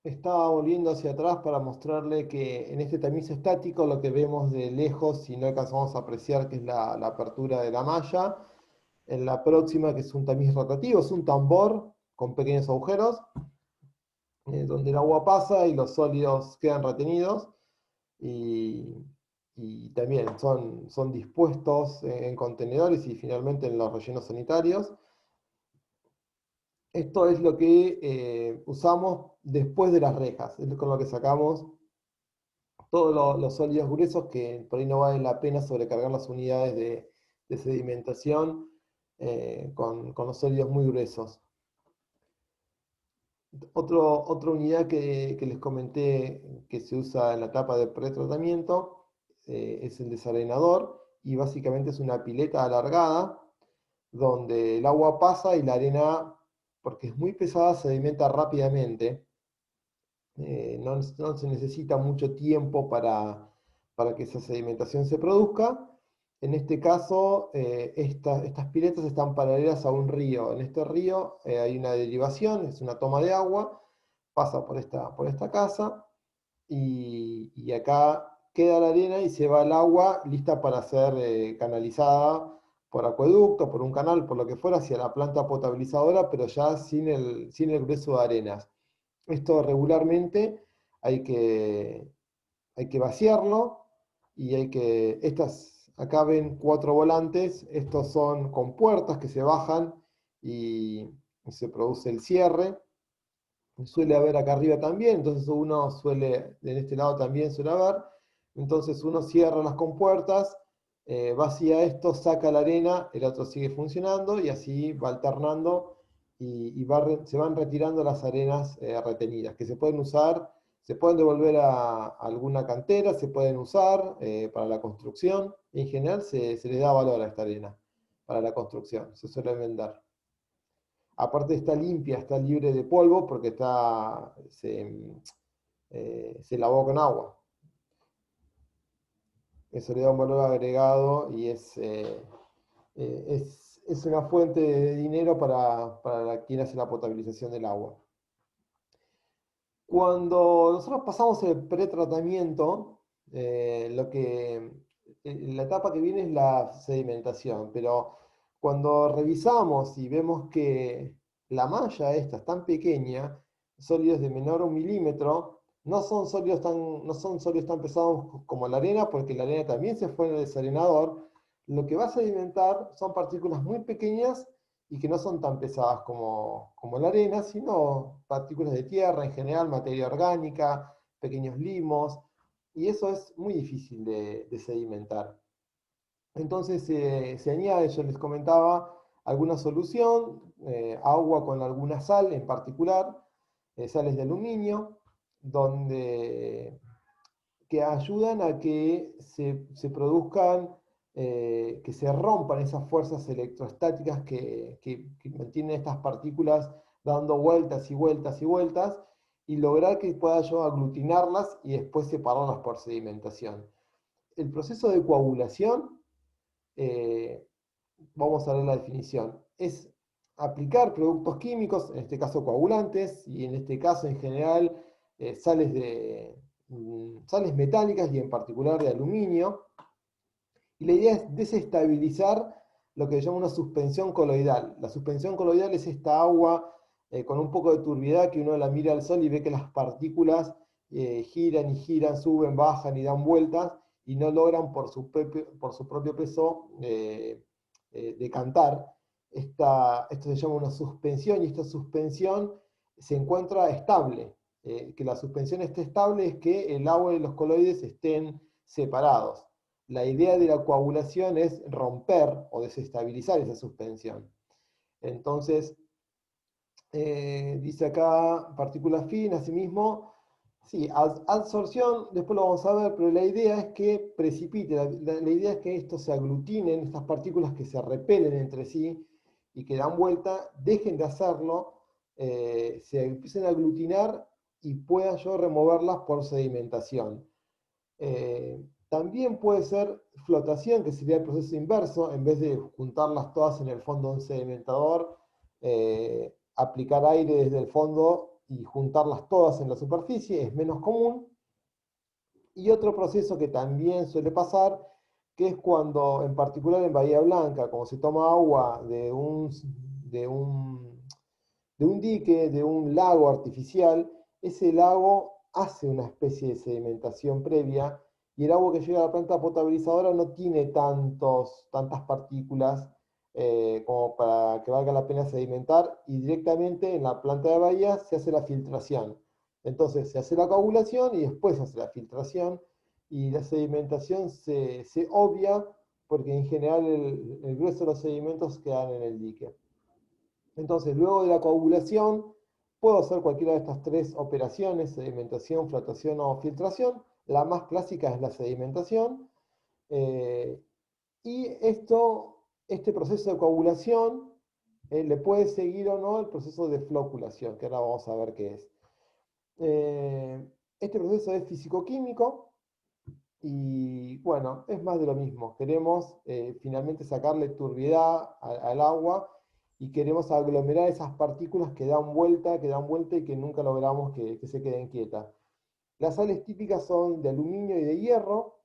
Estaba volviendo hacia atrás para mostrarle que en este tamiz estático lo que vemos de lejos, si no alcanzamos a apreciar que es la apertura de la malla. En la próxima, que es un tamiz rotativo, es un tambor con pequeños agujeros, donde el agua pasa y los sólidos quedan retenidos. Y, y también son dispuestos en contenedores y finalmente en los rellenos sanitarios. Esto es lo que usamos después de las rejas, es con lo que sacamos todos los sólidos gruesos que por ahí no vale la pena sobrecargar las unidades de sedimentación con los sólidos muy gruesos. Otra unidad que les comenté que se usa en la etapa de pretratamiento es el desarenador y básicamente es una pileta alargada donde el agua pasa y la arena, porque es muy pesada, se sedimenta rápidamente. No se necesita mucho tiempo para que esa sedimentación se produzca. En este caso, estas piletas están paralelas a un río. En este río hay una derivación, es una toma de agua, pasa por esta casa y acá queda la arena y se va el agua lista para ser canalizada por acueducto, por un canal, por lo que fuera, hacia la planta potabilizadora, pero ya sin el grueso de arenas. Esto regularmente hay que, hay que vaciarlo y acá ven 4 volantes, estos son con puertas que se bajan y se produce el cierre. Suele haber acá arriba también, entonces en este lado también suele haber, entonces uno cierra las compuertas, vacía esto, saca la arena, el otro sigue funcionando y así va alternando y se van retirando las arenas retenidas, que se pueden usar, se pueden devolver a alguna cantera, se pueden usar para la construcción, en general se les da valor a esta arena para la construcción, se suele vender. Aparte está limpia, está libre de polvo porque se lavó con agua. Eso le da un valor agregado y es una fuente de dinero para quien hace la potabilización del agua. Cuando nosotros pasamos el pretratamiento, la etapa que viene es la sedimentación, pero cuando revisamos y vemos que la malla esta es tan pequeña, sólidos de menor a 1 milímetro, no son sólidos tan pesados como la arena, porque la arena también se fue en el desarenador, lo que va a sedimentar son partículas muy pequeñas y que no son tan pesadas como la arena, sino partículas de tierra en general, materia orgánica, pequeños limos, y eso es muy difícil de sedimentar. Entonces se añade, yo les comentaba, alguna solución, agua con alguna sal en particular, sales de aluminio, donde que ayudan a que se produzcan, que se rompan esas fuerzas electrostáticas que mantienen estas partículas dando vueltas y vueltas y vueltas, y lograr que pueda yo aglutinarlas y después separarlas por sedimentación. El proceso de coagulación, eh, vamos a ver la definición, es aplicar productos químicos, en este caso coagulantes, y en este caso en general sales metálicas y en particular de aluminio. Y la idea es desestabilizar lo que se llama una suspensión coloidal. La suspensión coloidal es esta agua con un poco de turbiedad que uno la mira al sol y ve que las partículas giran y giran, suben, bajan y dan vueltas y no logran por su propio peso decantar. Esto se llama una suspensión y esta suspensión se encuentra estable. Que la suspensión esté estable es que el agua y los coloides estén separados. La idea de la coagulación es romper o desestabilizar esa suspensión. Entonces, dice acá partículas finas, asimismo, sí, adsorción, después lo vamos a ver, pero la idea es que precipite, la idea es que esto se aglutinen, estas partículas que se repelen entre sí y que dan vuelta, dejen de hacerlo, se empiecen a aglutinar y pueda yo removerlas por sedimentación. También puede ser flotación, que sería el proceso inverso, en vez de juntarlas todas en el fondo de un sedimentador, aplicar aire desde el fondo y juntarlas todas en la superficie, es menos común. Y otro proceso que también suele pasar, que es cuando, en particular en Bahía Blanca, como se toma agua de un, de un dique, de un lago artificial, ese lago hace una especie de sedimentación previa y el agua que llega a la planta potabilizadora no tiene tantas partículas como para que valga la pena sedimentar y directamente en la planta de bahía se hace la filtración. Entonces se hace la coagulación y después se hace la filtración y la sedimentación se obvia porque en general el grueso de los sedimentos quedan en el dique. Entonces, luego de la coagulación, puedo hacer cualquiera de estas tres operaciones, sedimentación, flotación o filtración. La más clásica es la sedimentación. eh, y este proceso de coagulación le puede seguir o no el proceso de floculación, que ahora vamos a ver qué es. Este proceso es físico-químico y bueno, es más de lo mismo. Queremos finalmente sacarle turbiedad al agua y queremos aglomerar esas partículas que dan vuelta y que nunca logramos que se queden quietas. Las sales típicas son de aluminio y de hierro.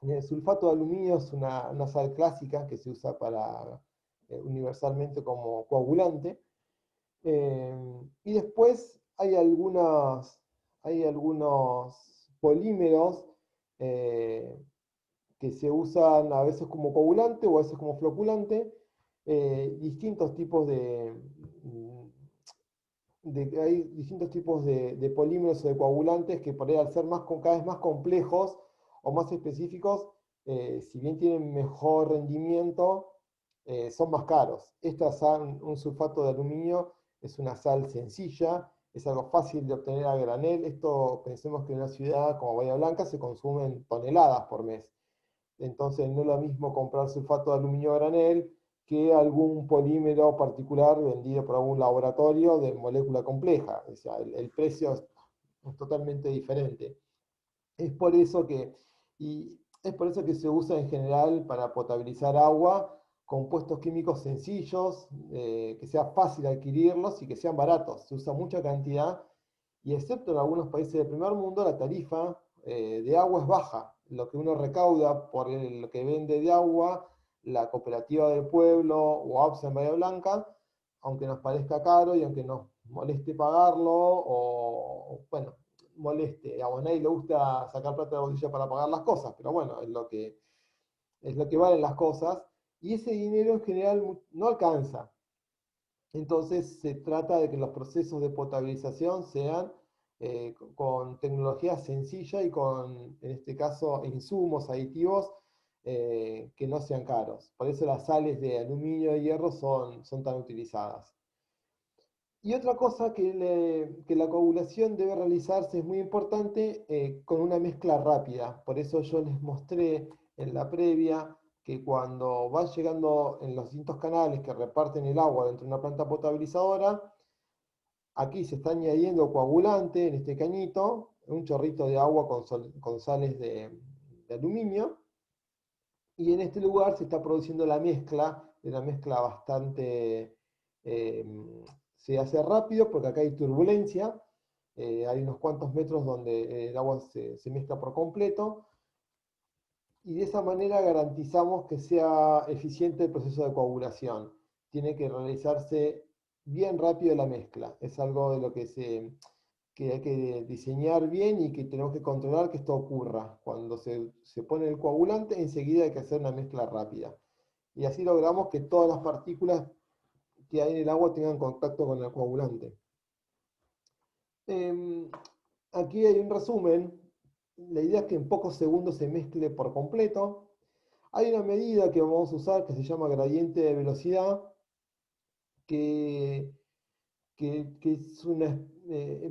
El sulfato de aluminio es una sal clásica que se usa universalmente como coagulante. Y después hay algunos polímeros eh, que se usan a veces como coagulante o a veces como floculante, distintos tipos hay distintos tipos de polímeros o de coagulantes que por ahí al ser cada vez más complejos o más específicos, si bien tienen mejor rendimiento, son más caros. Un sulfato de aluminio es una sal sencilla, es algo fácil de obtener a granel. Esto pensemos que en una ciudad como Bahía Blanca se consumen toneladas por mes. Entonces no es lo mismo comprar sulfato de aluminio a granel que algún polímero particular vendido por algún laboratorio de molécula compleja. O sea, el precio es totalmente diferente. Es por eso y es por eso que se usa en general para potabilizar agua compuestos químicos sencillos, que sea fácil adquirirlos y que sean baratos. Se usa mucha cantidad y excepto en algunos países del primer mundo, la tarifa de agua es baja. Lo que uno recauda por lo que vende de agua, la cooperativa del pueblo o APSA en Bahía Blanca, aunque nos parezca caro y aunque nos moleste pagarlo, bueno, moleste, a nadie le gusta sacar plata de la bolsilla para pagar las cosas, pero bueno, es lo que valen las cosas, y ese dinero en general no alcanza. Entonces se trata de que los procesos de potabilización sean con tecnología sencilla y en este caso, insumos, aditivos que no sean caros. Por eso las sales de aluminio y hierro son tan utilizadas. Y otra cosa que la coagulación debe realizarse es muy importante con una mezcla rápida. Por eso yo les mostré en la previa que cuando van llegando en los distintos canales que reparten el agua dentro de una planta potabilizadora, aquí se está añadiendo coagulante en este cañito, un chorrito de agua con sales de aluminio, y en este lugar se está produciendo la mezcla, una mezcla bastante, eh, se hace rápido porque acá hay turbulencia, hay unos cuantos metros donde el agua se mezcla por completo, y de esa manera garantizamos que sea eficiente el proceso de coagulación. Tiene que realizarse bien rápido la mezcla, es algo de lo que hay que diseñar bien y que tenemos que controlar que esto ocurra. Cuando se pone el coagulante, enseguida hay que hacer una mezcla rápida. Y así logramos que todas las partículas que hay en el agua tengan contacto con el coagulante. Aquí hay un resumen. La idea es que en pocos segundos se mezcle por completo. Hay una medida que vamos a usar que se llama gradiente de velocidad, que, que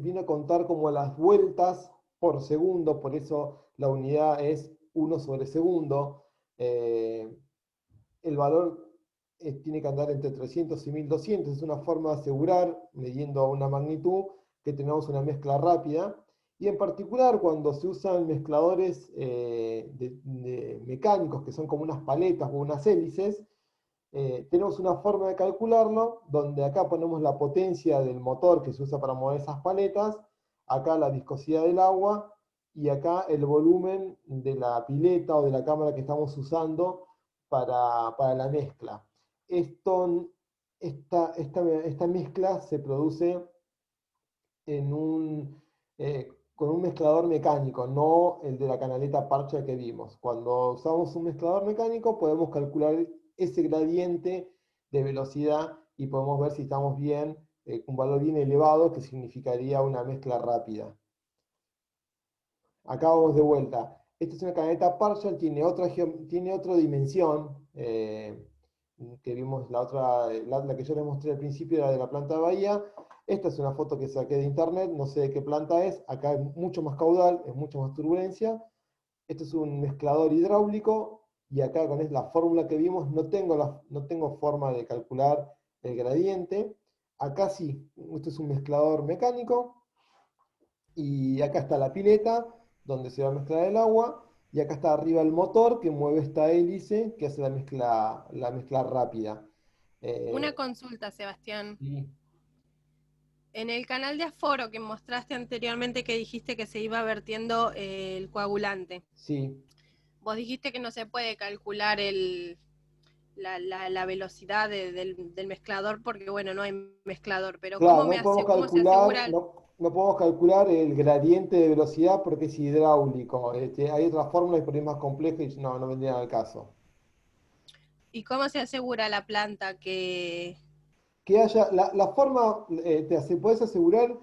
viene a contar como las vueltas por segundo, por eso la unidad es 1/segundo. El valor tiene que andar entre 300 y 1200, es una forma de asegurar, midiendo una magnitud, que tenemos una mezcla rápida. Y en particular cuando se usan mezcladores mecánicos, que son como unas paletas o unas hélices, Tenemos una forma de calcularlo, donde acá ponemos la potencia del motor que se usa para mover esas paletas, acá la viscosidad del agua, y acá el volumen de la pileta o de la cámara que estamos usando para la mezcla. Esta mezcla se produce en con un mezclador mecánico, no el de la canaleta parcha que vimos. Cuando usamos un mezclador mecánico podemos calcular ese gradiente de velocidad y podemos ver si estamos bien, un valor bien elevado, que significaría una mezcla rápida. Acá vamos de vuelta. Esta es una canaleta Partial, tiene otra dimensión, que vimos la que yo les mostré al principio, era de la planta de Bahía. Esta es una foto que saqué de internet, no sé de qué planta es. Acá es mucho más caudal, es mucho más turbulencia. Esto es un mezclador hidráulico, y acá con la fórmula que vimos no tengo forma de calcular el gradiente. Acá sí, esto es un mezclador mecánico. Y acá está la pileta, donde se va a mezclar el agua, y acá está arriba el motor que mueve esta hélice que hace la mezcla rápida. Una Eh, consulta, Sebastián. y En el canal de aforo que mostraste anteriormente que dijiste que se iba vertiendo el coagulante, sí, vos dijiste que no se puede calcular la velocidad del mezclador porque, bueno, no hay mezclador, pero claro, no podemos cómo se calcular, asegura? no podemos calcular el gradiente de velocidad porque es hidráulico. Hay otras fórmulas por ahí más complejas y no vendrían al caso. ¿Y cómo se asegura la planta Que haya, la forma, puedes asegurar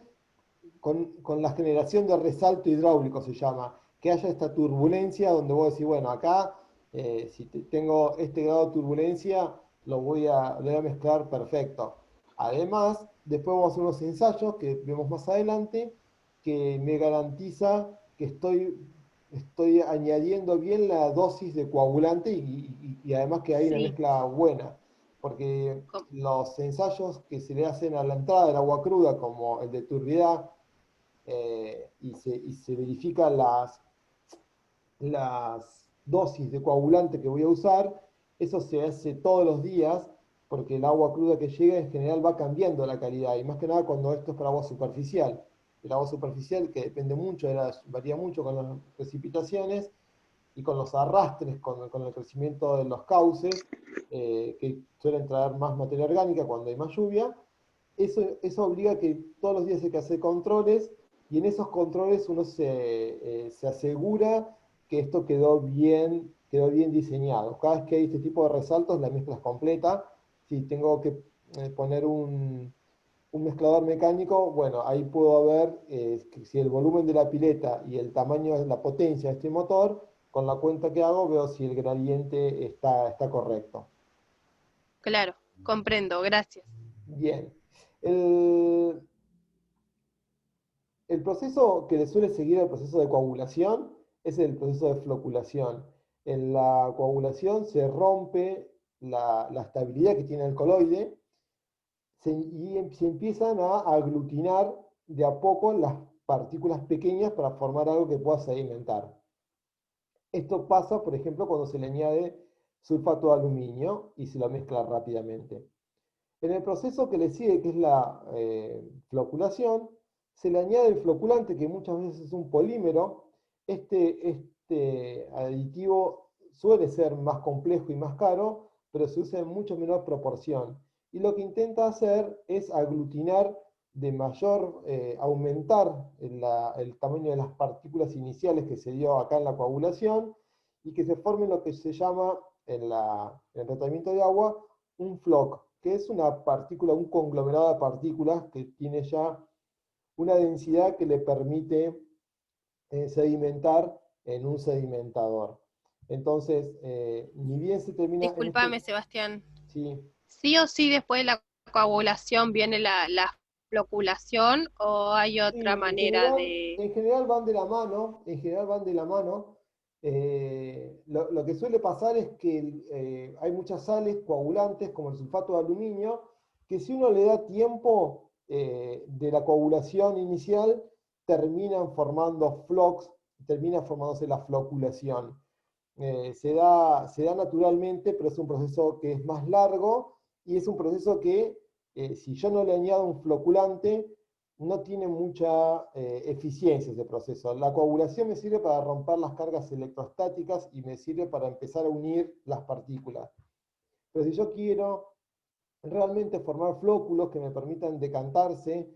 con la generación de resalto hidráulico, se llama, que haya esta turbulencia donde vos decís, bueno, acá, si tengo este grado de turbulencia, lo voy a mezclar perfecto. Además, después vamos a hacer unos ensayos que vemos más adelante, que me garantiza que estoy añadiendo bien la dosis de coagulante, y además que hay una sí, mezcla buena. Porque los ensayos que se le hacen a la entrada del agua cruda, como el de turbidez, y se verifican las dosis de coagulante que voy a usar. Eso se hace todos los días, porque el agua cruda que llega en general va cambiando la calidad, y más que nada cuando esto es para agua superficial. El agua superficial, que depende mucho, varía mucho con las precipitaciones y con los arrastres, con el crecimiento de los cauces, que suelen traer más materia orgánica cuando hay más lluvia. Eso obliga a que todos los días hay que hacer controles, y en esos controles uno se asegura que esto quedó bien diseñado. Cada vez que hay este tipo de resaltos, la mezcla es completa. Si tengo que poner un mezclador mecánico, bueno, ahí puedo ver, que si el volumen de la pileta y el tamaño, la potencia de este motor, con la cuenta que hago, veo si el gradiente está correcto. claro, comprendo, gracias. Bien. El, El proceso que le suele seguir al proceso de coagulación es el proceso de floculación. En la coagulación se rompe la estabilidad que tiene el coloide, se empiezan a aglutinar de a poco las partículas pequeñas para formar algo que pueda sedimentar. Esto pasa, por ejemplo, cuando se le añade sulfato de aluminio y se lo mezcla rápidamente. En el proceso que le sigue, que es la floculación, se le añade el floculante, que muchas veces es un polímero. Este aditivo suele ser más complejo y más caro, pero se usa en mucho menor proporción. Y lo que intenta hacer es aglutinar aumentar el tamaño de las partículas iniciales que se dio acá en la coagulación, y que se forme lo que se llama en el tratamiento de agua un floc, que es una partícula, un conglomerado de partículas que tiene ya una densidad que le permite sedimentar en un sedimentador. Entonces, ni bien se termina en este... Discúlpame, Sebastián. Sí, ¿Sí o sí después de la coagulación viene la floculación o hay otra sí, manera de... en general van de la mano, en general van de la mano. Lo que suele pasar es que hay muchas sales coagulantes, como el sulfato de aluminio, que si uno le da tiempo de la coagulación inicial, terminan formando flocs, termina formándose la floculación. se da naturalmente, pero es un proceso que es más largo y es un proceso que, si yo no le añado un floculante, no tiene mucha eficiencia ese proceso. La coagulación me sirve para romper las cargas electrostáticas y me sirve para empezar a unir las partículas. Pero si yo quiero realmente formar flóculos que me permitan decantarse,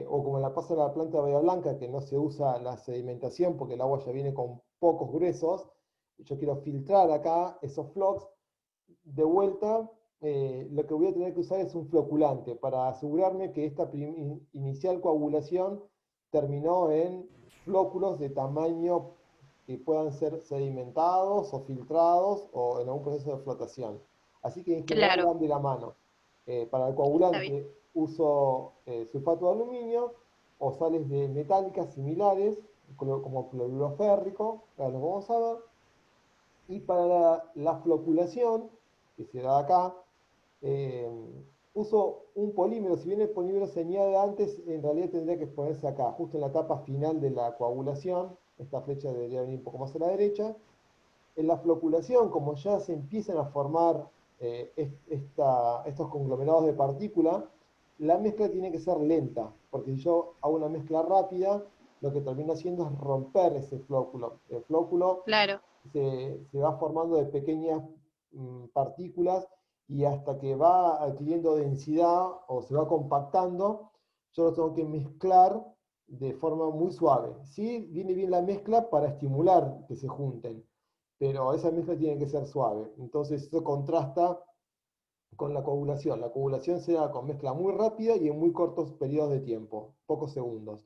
o como en la pasa de la planta de Bahía Blanca, que no se usa la sedimentación porque el agua ya viene con pocos gruesos, yo quiero filtrar acá esos flocks, de vuelta, lo que voy a tener que usar es un floculante para asegurarme que esta inicial coagulación terminó en flóculos de tamaño que puedan ser sedimentados o filtrados o en algún proceso de flotación. Así que en general Claro, van de la mano. Para el está bien. coagulante uso sulfato de aluminio o sales de metálicas similares, como cloruro férrico, ahora los vamos a ver. Y para la floculación, que se da acá, eh, uso un polímero. Si bien el polímero se añade antes, en realidad tendría que ponerse acá, justo en la etapa final de la coagulación. Esta flecha debería venir un poco más a la derecha. En la floculación, como ya se empiezan a formar estos conglomerados de partículas, la mezcla tiene que ser lenta, porque si yo hago una mezcla rápida, lo que termino haciendo es romper ese flóculo. El flóculo Claro, se va formando de pequeñas partículas y hasta que va adquiriendo densidad o se va compactando, yo lo tengo que mezclar de forma muy suave. Sí, viene bien la mezcla para estimular que se junten, pero esa mezcla tiene que ser suave. Entonces eso contrasta con la coagulación. La coagulación se da con mezcla muy rápida y en muy cortos periodos de tiempo, pocos segundos.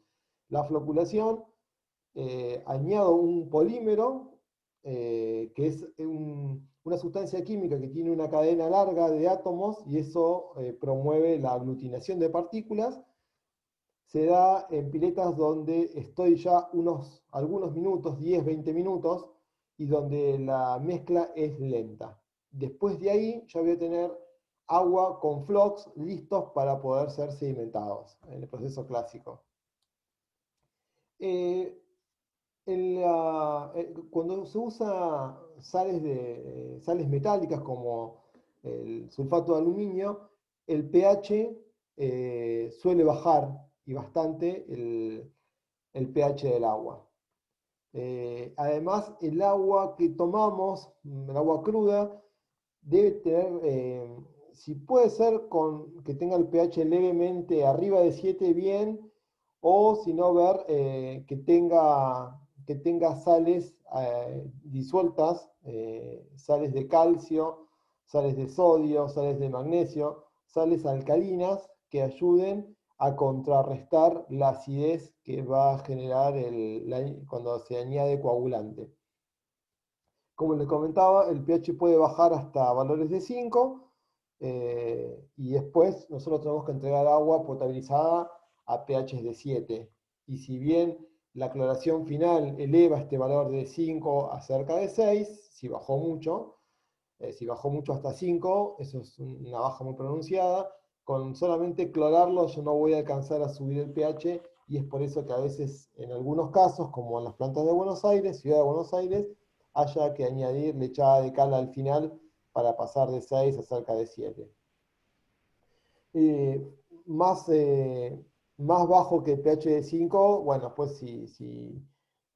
La floculación, añado un polímero, que es una sustancia química que tiene una cadena larga de átomos y eso promueve la aglutinación de partículas. Se da en piletas donde estoy ya algunos minutos, 10, 20 minutos, y donde la mezcla es lenta. Después de ahí ya voy a tener agua con flocks listos para poder ser sedimentados en el proceso clásico. Eh, cuando se usa sales metálicas como el sulfato de aluminio, el pH suele bajar y bastante el pH del agua. Además, el agua que tomamos, el agua cruda, debe tener, si puede ser que tenga el pH levemente arriba de 7 bien, o si no ver que tenga sales disueltas, sales de calcio, sales de sodio, sales de magnesio, sales alcalinas que ayuden a contrarrestar la acidez que va a generar cuando se añade coagulante. Como les comentaba, el pH puede bajar hasta valores de 5, y después nosotros tenemos que entregar agua potabilizada a pH de 7. Y si bien la cloración final eleva este valor de 5 a cerca de 6, si bajó mucho hasta 5, eso es una baja muy pronunciada, con solamente clorarlo yo no voy a alcanzar a subir el pH y es por eso que a veces en algunos casos, como en las plantas de Buenos Aires, Ciudad de Buenos Aires, haya que añadir lechada de cal al final para pasar de 6 a cerca de 7. Eh, más, eh, más bajo que el pH de 5, bueno, pues si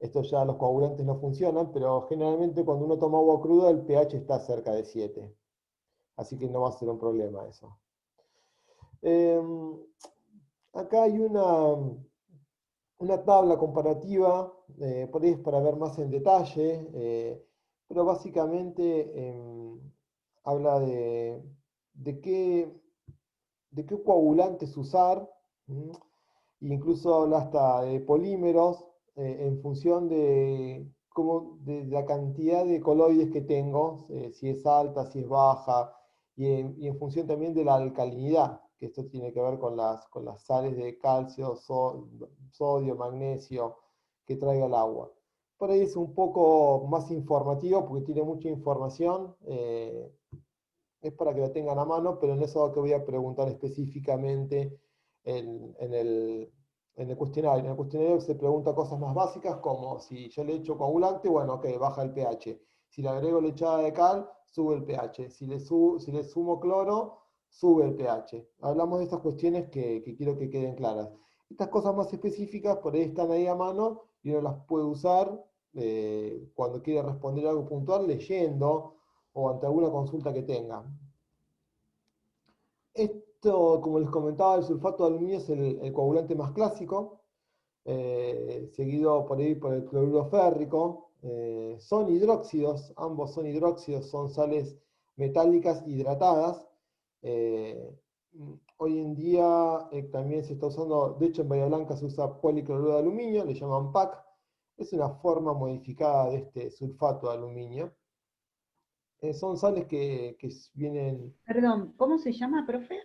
esto ya los coagulantes no funcionan, pero generalmente cuando uno toma agua cruda el pH está cerca de 7, así que no va a ser un problema eso. Acá hay una tabla comparativa, por ahí es para ver más en detalle, pero básicamente habla de qué, de qué coagulantes usar, ¿m? Incluso habla hasta de polímeros, en función de la cantidad de coloides que tengo, si es alta, si es baja, y en función también de la alcalinidad, que esto tiene que ver con las sales de calcio, sodio, magnesio que traiga el agua. Por ahí es un poco más informativo porque tiene mucha información. Es para que la tengan a mano, pero no es algo que voy a preguntar específicamente en el cuestionario. En el cuestionario se pregunta cosas más básicas como si yo le echo coagulante, bueno, ok, baja el pH. Si le agrego lechada de cal, sube el pH. Si le sumo cloro, sube el pH. Hablamos de estas cuestiones que quiero que queden claras. Estas cosas más específicas por ahí están ahí a mano y uno las puede usar cuando quiere responder algo puntual leyendo o ante alguna consulta que tenga. Esto, como les comentaba, el sulfato de aluminio es el coagulante más clásico, seguido por ahí por el cloruro férrico. Son hidróxidos, ambos son hidróxidos, son sales metálicas hidratadas. Eh, Hoy en día también se está usando, de hecho en Bahía Blanca se usa policloruro de aluminio, le llaman PAC. Es una forma modificada de este sulfato de aluminio. Son sales que vienen. Perdón, ¿cómo se llama, profe?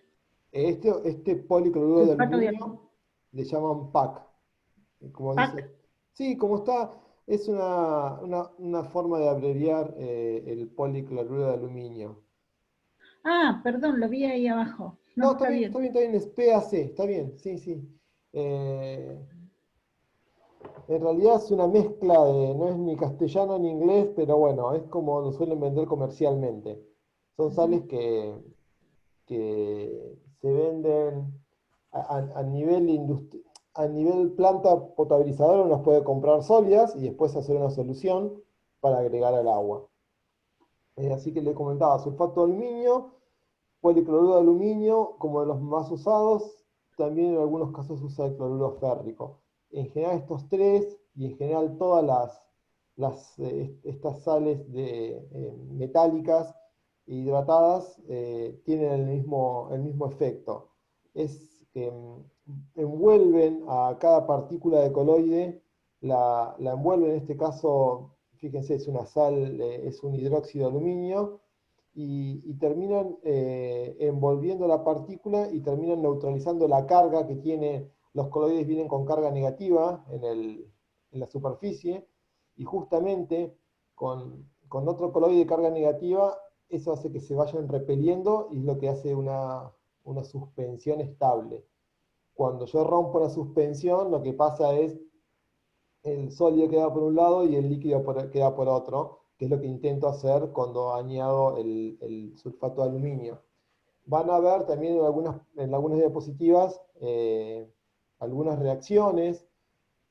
Este policloruro de Sulfato de aluminio le llaman PAC. Como PAC. dice. Sí, como está, es una forma de abreviar el policloruro de aluminio. Ah, perdón, lo vi ahí abajo. No, No, está bien. está bien, es PAC, está bien, sí, sí. Eh, en realidad es una mezcla de, no es ni castellano ni inglés, pero bueno, es como lo suelen vender comercialmente. Son sales que se venden a nivel a nivel planta potabilizadora, uno las puede comprar sólidas y después hacer una solución para agregar al agua. Así que le comentaba, sulfato de aluminio, policloruro de aluminio, como de los más usados, también en algunos casos se usa el cloruro férrico. En general estos tres, y en general todas estas sales metálicas e hidratadas tienen el mismo efecto. Es que envuelven a cada partícula de coloide, la envuelven, en este caso, fíjense, es una sal, es un hidróxido de aluminio, y terminan envolviendo la partícula y terminan neutralizando la carga que tiene. Los coloides vienen con carga negativa en la superficie y justamente con otro coloide de carga negativa eso hace que se vayan repeliendo y es lo que hace una suspensión estable. Cuando yo rompo la suspensión, lo que pasa es el sólido queda por un lado y el líquido queda por otro, que es lo que intento hacer cuando añado el sulfato de aluminio. Van a ver también en algunas diapositivas algunas reacciones,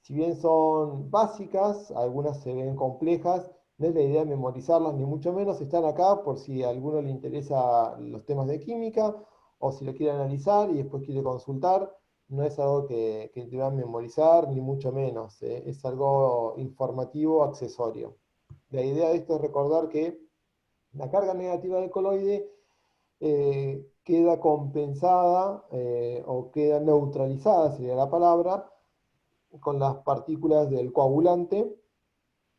si bien son básicas, algunas se ven complejas, no es la idea memorizarlas ni mucho menos, están acá por si a alguno le interesa los temas de química o si lo quiere analizar y después quiere consultar. No es algo que te va a memorizar ni mucho menos, es algo informativo, accesorio. La idea de esto es recordar que la carga negativa del coloide queda compensada o queda neutralizada, sería la palabra, con las partículas del coagulante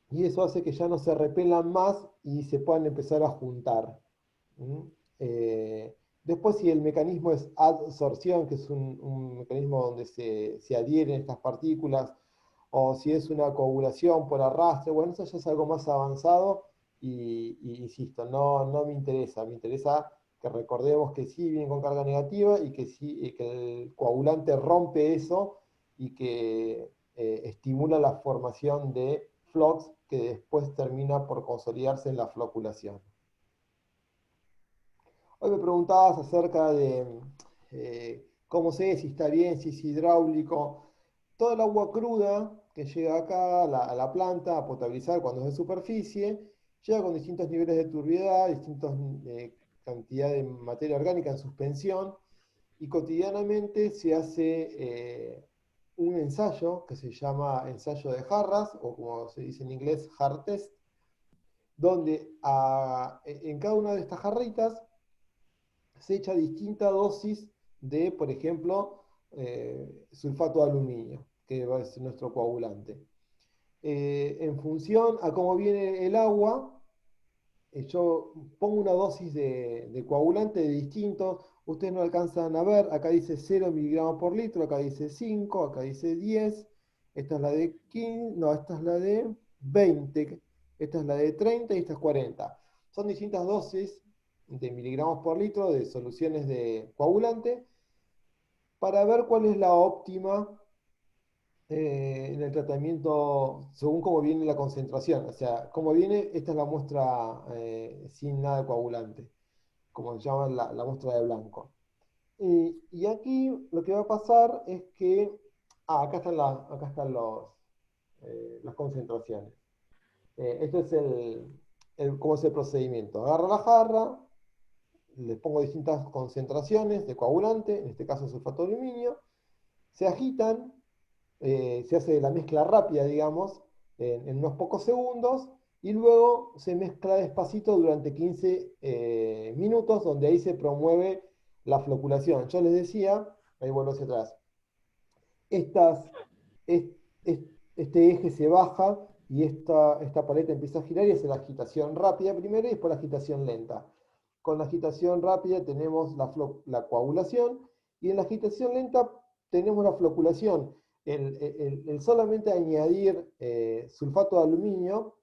y eso hace que ya no se repelan más y se puedan empezar a juntar. ¿Mm? Después, si el mecanismo es adsorción, que es un mecanismo donde se adhieren estas partículas, o si es una coagulación por arrastre, bueno, eso ya es algo más avanzado y insisto, no me interesa que recordemos que sí viene con carga negativa y que, sí, y que el coagulante rompe eso y que estimula la formación de flux que después termina por consolidarse en la floculación. Hoy me preguntabas acerca de cómo sé si está bien, si es hidráulico. Toda el agua cruda que llega acá a la planta a potabilizar cuando es de superficie, llega con distintos niveles de turbiedad, distintas cantidad de materia orgánica en suspensión, y cotidianamente se hace un ensayo que se llama ensayo de jarras, o como se dice en inglés, jar test, donde en cada una de estas jarritas se echa distinta dosis de, por ejemplo, sulfato de aluminio, que va a ser nuestro coagulante. En función a cómo viene el agua, yo pongo una dosis de coagulante de distintos, ustedes no alcanzan a ver, acá dice 0 miligramos por litro, acá dice 5, acá dice 10, esta es la de 15, no, esta es la de 20, esta es la de 30 y esta es 40. Son distintas dosis de miligramos por litro de soluciones de coagulante para ver cuál es la óptima en el tratamiento según cómo viene la concentración. O sea, cómo viene, esta es la muestra sin nada de coagulante, como se llama la muestra de blanco. Y aquí lo que va a pasar es que, acá están las concentraciones. Esto es cómo es el procedimiento. Agarro la jarra, les pongo distintas concentraciones de coagulante, en este caso sulfato de aluminio, se agitan, se hace la mezcla rápida, digamos, en unos pocos segundos, y luego se mezcla despacito durante 15 minutos, donde ahí se promueve la floculación. Yo les decía, ahí vuelvo hacia atrás, estas, es- es- este eje se baja y esta paleta empieza a girar y hace la agitación rápida primero y después la agitación lenta. Con la agitación rápida tenemos la coagulación y en la agitación lenta tenemos la floculación. El solamente añadir sulfato de aluminio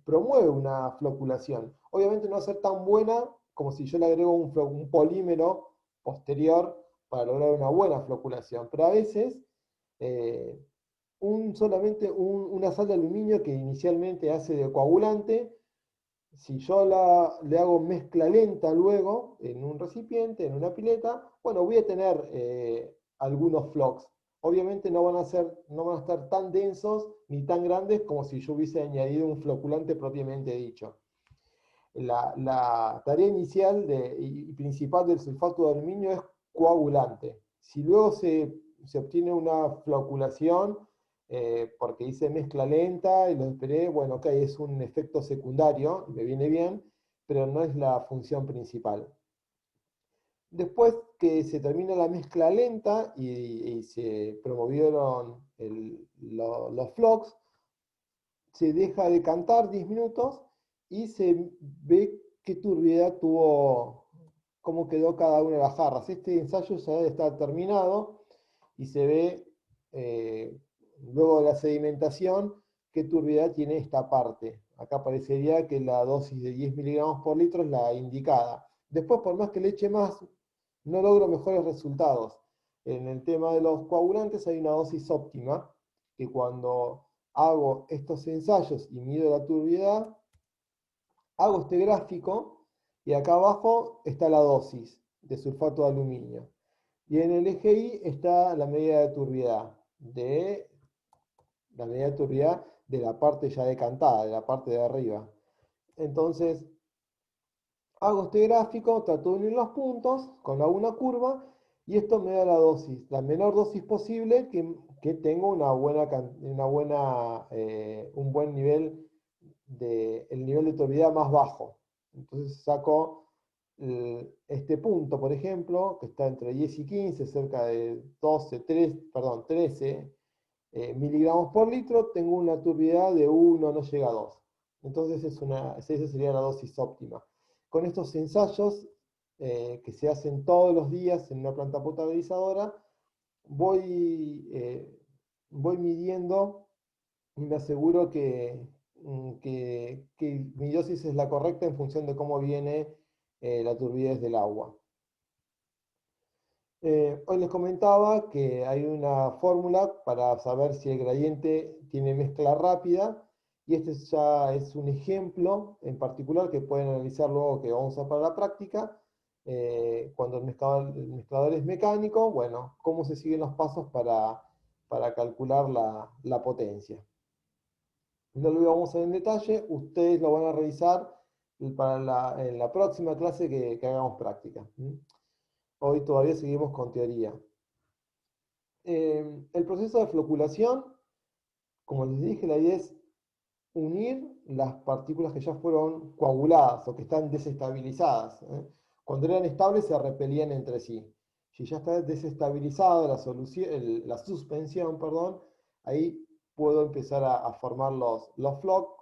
promueve una floculación. Obviamente no va a ser tan buena como si yo le agrego un polímero posterior para lograr una buena floculación, pero a veces eh, solamente una sal de aluminio que inicialmente hace de coagulante, si yo le hago mezcla lenta luego en un recipiente, en una pileta, bueno, voy a tener algunos flocks. Obviamente no van a estar tan densos ni tan grandes como si yo hubiese añadido un floculante propiamente dicho. La tarea inicial y principal del sulfato de aluminio es coagulante. Si luego se obtiene una floculación, porque hice mezcla lenta y lo esperé, bueno, ok, es un efecto secundario, me viene bien, pero no es la función principal. Después que se termina la mezcla lenta y se promovieron los flocks, se deja de cantar 10 minutos y se ve qué turbiedad tuvo, cómo quedó cada una de las jarras. Este ensayo ya está terminado y se ve, luego de la sedimentación, qué turbiedad tiene esta parte. Acá parecería que la dosis de 10 miligramos por litro es la indicada. Después, por más que le eche más, no logro mejores resultados. En el tema de los coagulantes hay una dosis óptima, que cuando hago estos ensayos y mido la turbiedad, hago este gráfico y acá abajo está la dosis de sulfato de aluminio. Y en el eje Y está la medida de turbiedad, de la parte ya decantada, de la parte de arriba. Entonces, hago este gráfico, trato de unir los puntos con una curva y esto me da la dosis, la menor dosis posible que tenga un buen nivel el nivel de turbidez más bajo. Entonces saco este punto, por ejemplo, que está entre 10 y 15, cerca de 13 miligramos por litro, tengo una turbidez de 1, no llega a 2. Entonces esa sería la dosis óptima. Con estos ensayos que se hacen todos los días en una planta potabilizadora, voy midiendo y me aseguro que mi dosis es la correcta en función de cómo viene la turbidez del agua. Hoy les comentaba que hay una fórmula para saber si el gradiente tiene mezcla rápida y este ya es un ejemplo en particular que pueden analizar luego que vamos a usar para la práctica. Cuando el mezclador es mecánico, bueno, cómo se siguen los pasos para calcular la potencia. No lo vamos a ver en detalle, ustedes lo van a revisar en la próxima clase que hagamos práctica. Hoy todavía seguimos con teoría. El proceso de floculación, como les dije, la idea es unir las partículas que ya fueron coaguladas o que están desestabilizadas. Cuando eran estables se repelían entre sí. Si ya está desestabilizada la suspensión, perdón, ahí puedo empezar a formar los flocks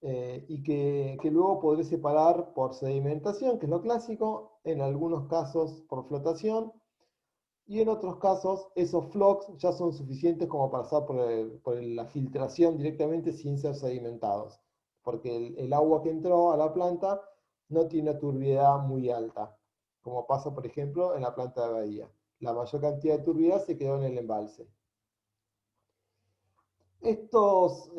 y que luego podré separar por sedimentación, que es lo clásico, en algunos casos por flotación, y en otros casos esos flocks ya son suficientes como para pasar por la filtración directamente sin ser sedimentados, porque el agua que entró a la planta no tiene una turbiedad muy alta, como pasa por ejemplo en la planta de Bahía. La mayor cantidad de turbiedad se quedó en el embalse. Estos,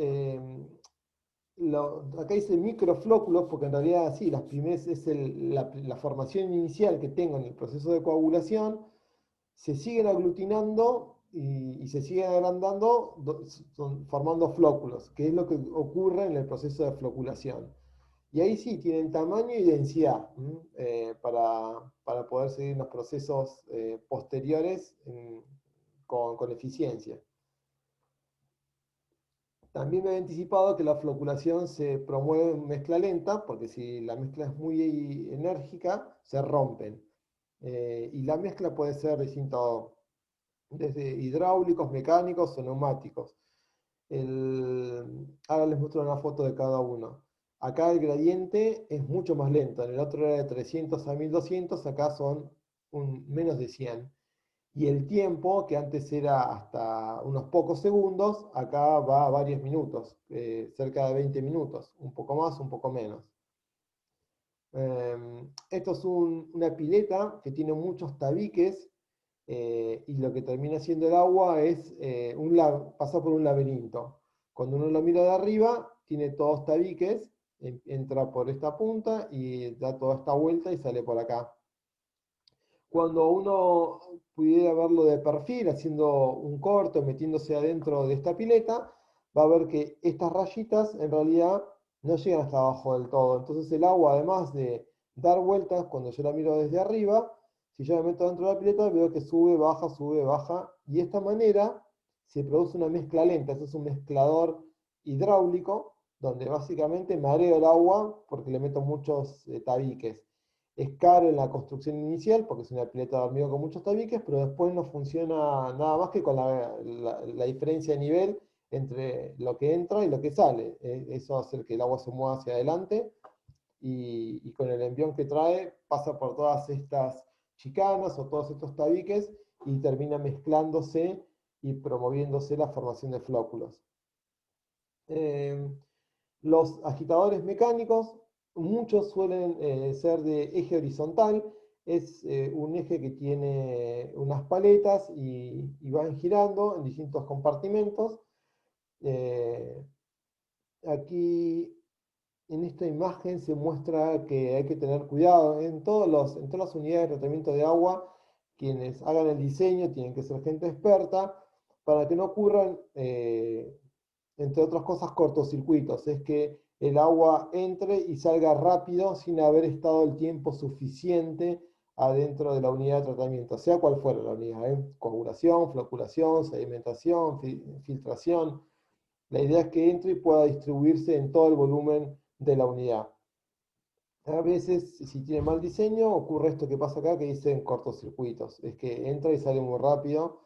acá dice microflóculos, porque en realidad sí, las primeras es la formación inicial que tengo en el proceso de coagulación, se siguen aglutinando y se siguen agrandando, formando flóculos, que es lo que ocurre en el proceso de floculación. Y ahí sí, tienen tamaño y densidad para poder seguir los procesos posteriores con eficiencia. También me he anticipado que la floculación se promueve en mezcla lenta, porque si la mezcla es muy enérgica, se rompen. Y la mezcla puede ser distinto, desde hidráulicos, mecánicos o neumáticos. Ahora les muestro una foto de cada uno. Acá el gradiente es mucho más lento. En el otro era de 300 a 1200, acá son menos de 100. Y el tiempo, que antes era hasta unos pocos segundos, acá va a varios minutos, cerca de 20 minutos, un poco más, un poco menos. Esto es una pileta que tiene muchos tabiques y lo que termina siendo el agua es pasar por un laberinto. Cuando uno lo mira de arriba, tiene todos tabiques, entra por esta punta y da toda esta vuelta y sale por acá. Cuando uno pudiera verlo de perfil, haciendo un corto, metiéndose adentro de esta pileta, va a ver que estas rayitas en realidad no llegan hasta abajo del todo. Entonces el agua, además de dar vueltas, cuando yo la miro desde arriba, si yo me meto dentro de la pileta, veo que sube, baja, y de esta manera se produce una mezcla lenta. Eso es un mezclador hidráulico, donde básicamente mareo el agua porque le meto muchos tabiques. Es caro en la construcción inicial porque es una pileta de hormigón con muchos tabiques, pero después no funciona nada más que con la diferencia de nivel entre lo que entra y lo que sale. Eso hace que el agua se mueva hacia adelante y con el envión que trae pasa por todas estas chicanas o todos estos tabiques y termina mezclándose y promoviéndose la formación de flóculos. Los agitadores mecánicos, muchos suelen ser de eje horizontal, es un eje que tiene unas paletas y van girando en distintos compartimentos. Aquí en esta imagen se muestra que hay que tener cuidado en todas las unidades de tratamiento de agua. Quienes hagan el diseño tienen que ser gente experta para que no ocurran entre otras cosas, cortocircuitos. Es que el agua entre y salga rápido sin haber estado el tiempo suficiente adentro de la unidad de tratamiento, sea cual fuera la unidad, coagulación, floculación, sedimentación, filtración. La idea es que entre y pueda distribuirse en todo el volumen de la unidad. A veces, si tiene mal diseño, ocurre esto que pasa acá que dicen cortocircuitos. Es que entra y sale muy rápido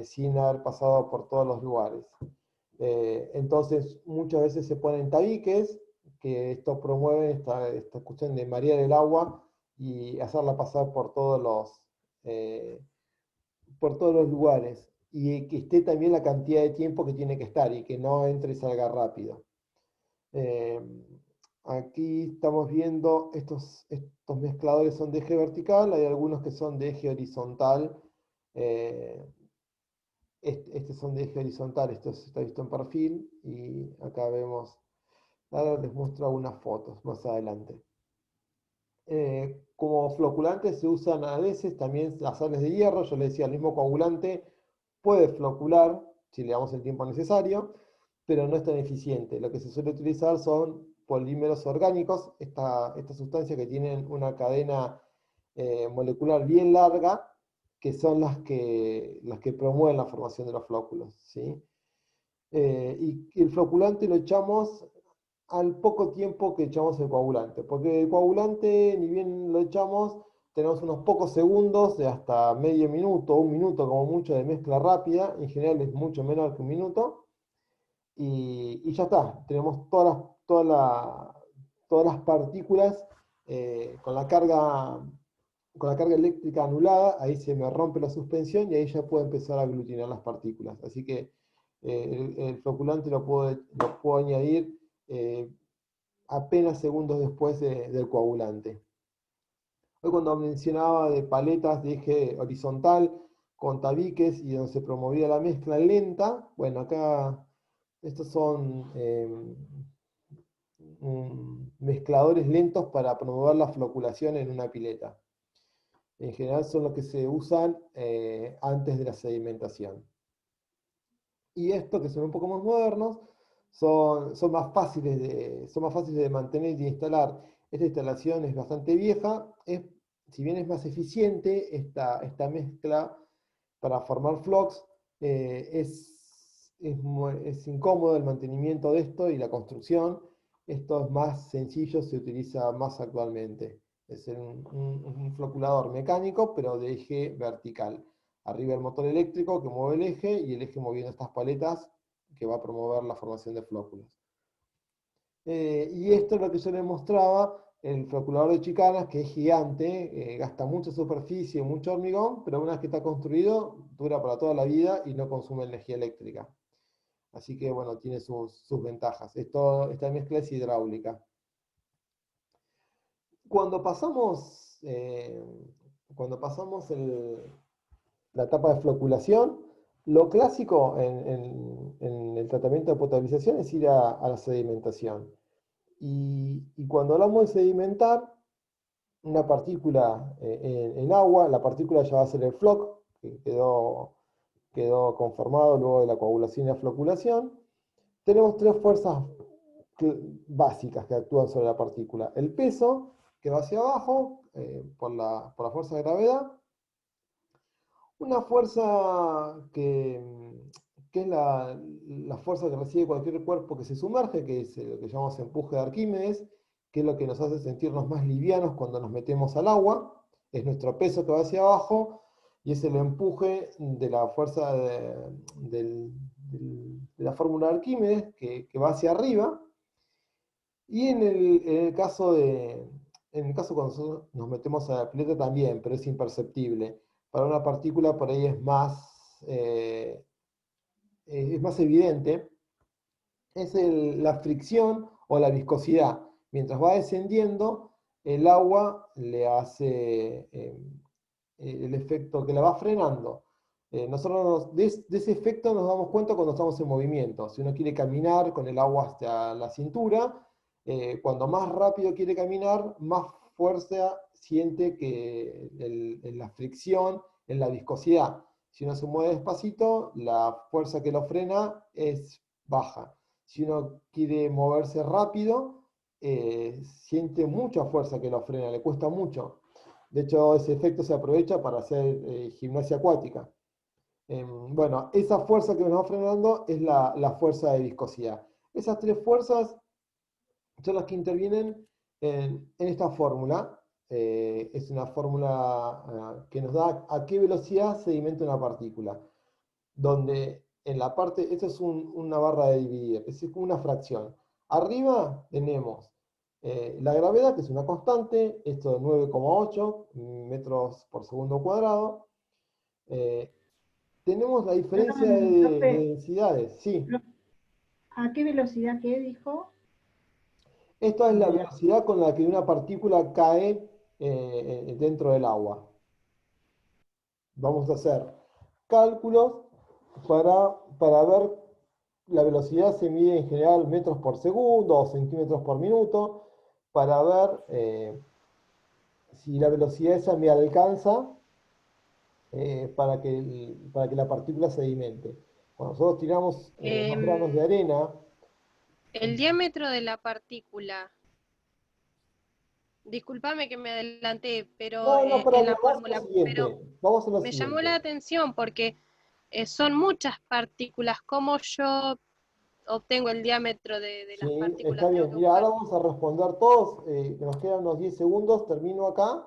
sin haber pasado por todos los lugares. Entonces, muchas veces se ponen tabiques, que esto promueve esta cuestión de marear el agua y hacerla pasar por todos los lugares. Y que esté también la cantidad de tiempo que tiene que estar y que no entre y salga rápido. Eh, Aquí estamos viendo estos mezcladores son de eje vertical, hay algunos que son de eje horizontal. Estos son de eje horizontal, esto está visto en perfil y acá vemos, ahora les muestro algunas fotos más adelante. Como floculantes se usan a veces también las sales de hierro. Yo les decía, el mismo coagulante puede flocular si le damos el tiempo necesario, pero no es tan eficiente. Lo que se suele utilizar son polímeros orgánicos, estas sustancias que tienen una cadena molecular bien larga, que son las que promueven la formación de los flóculos, ¿sí? Y el floculante lo echamos al poco tiempo que echamos el coagulante, porque el coagulante, ni bien lo echamos, tenemos unos pocos segundos, de hasta medio minuto, un minuto como mucho de mezcla rápida, en general es mucho menor que un minuto, y ya está, tenemos todas las partículas con la carga eléctrica anulada. Ahí se me rompe la suspensión y ahí ya puedo empezar a aglutinar las partículas. Así que el floculante lo puedo añadir apenas segundos después del coagulante. Hoy cuando mencionaba de paletas de eje horizontal con tabiques y donde se promovía la mezcla lenta, bueno, acá Estos son mezcladores lentos para promover la floculación en una pileta. En general son los que se usan antes de la sedimentación. Y estos, que son un poco más modernos, son más fáciles de mantener y de instalar. Esta instalación es bastante vieja, si bien es más eficiente, esta mezcla para formar flocks, es incómodo el mantenimiento de esto y la construcción. Esto es más sencillo, se utiliza más actualmente. Es un floculador mecánico, pero de eje vertical. Arriba el motor eléctrico que mueve el eje y el eje moviendo estas paletas que va a promover la formación de flóculos. Y esto es lo que yo les mostraba, el floculador de Chicanas, que es gigante, gasta mucha superficie, mucho hormigón, pero una vez que está construido, dura para toda la vida y no consume energía eléctrica. Así que bueno, tiene sus ventajas. Esta mezcla es hidráulica. Cuando pasamos la etapa de floculación, lo clásico en el tratamiento de potabilización es ir a la sedimentación. Y cuando hablamos de sedimentar, una partícula en agua, la partícula ya va a ser el floc, que quedó conformado luego de la coagulación y la floculación. Tenemos tres fuerzas básicas que actúan sobre la partícula. El peso, que va hacia abajo por la fuerza de gravedad. Una fuerza que es la fuerza que recibe cualquier cuerpo que se sumerge, que es lo que llamamos empuje de Arquímedes, que es lo que nos hace sentirnos más livianos cuando nos metemos al agua. Es nuestro peso que va hacia abajo y es el empuje de la fuerza de la fórmula de Arquímedes que va hacia arriba. Y en el caso cuando nosotros nos metemos a la pileta también, pero es imperceptible. Para una partícula por ahí es más evidente, es la fricción o la viscosidad. Mientras va descendiendo, el agua le hace el efecto que la va frenando. Nosotros de ese efecto nos damos cuenta cuando estamos en movimiento. Si uno quiere caminar con el agua hasta la cintura, cuando más rápido quiere caminar, más fuerza siente que la fricción en la viscosidad. Si uno se mueve despacito, la fuerza que lo frena es baja. Si uno quiere moverse rápido, siente mucha fuerza que lo frena, le cuesta mucho. De hecho, ese efecto se aprovecha para hacer gimnasia acuática. Bueno, esa fuerza que nos va frenando es la fuerza de viscosidad. Esas tres fuerzas son las que intervienen en esta fórmula. Es una fórmula que nos da a qué velocidad sedimenta una partícula. Donde en la parte, esto es una barra de dividir, es como una fracción. Arriba tenemos la gravedad, que es una constante, esto de 9,8 metros por segundo cuadrado. Tenemos la diferencia de densidades, sí. ¿A qué velocidad qué dijo? Esta es la velocidad con la que una partícula cae dentro del agua. Vamos a hacer cálculos para ver, la velocidad se mide en general metros por segundo o centímetros por minuto, para ver si la velocidad esa me alcanza para que la partícula sedimente. Cuando nosotros tiramos 2 granos de arena... El diámetro de la partícula, discúlpame que me adelanté, pero en la fórmula, pero me llamó la atención porque son muchas partículas. ¿Cómo yo obtengo el diámetro de las partículas? Está bien. Mira, ahora vamos a responder todos, que nos quedan unos 10 segundos, termino acá.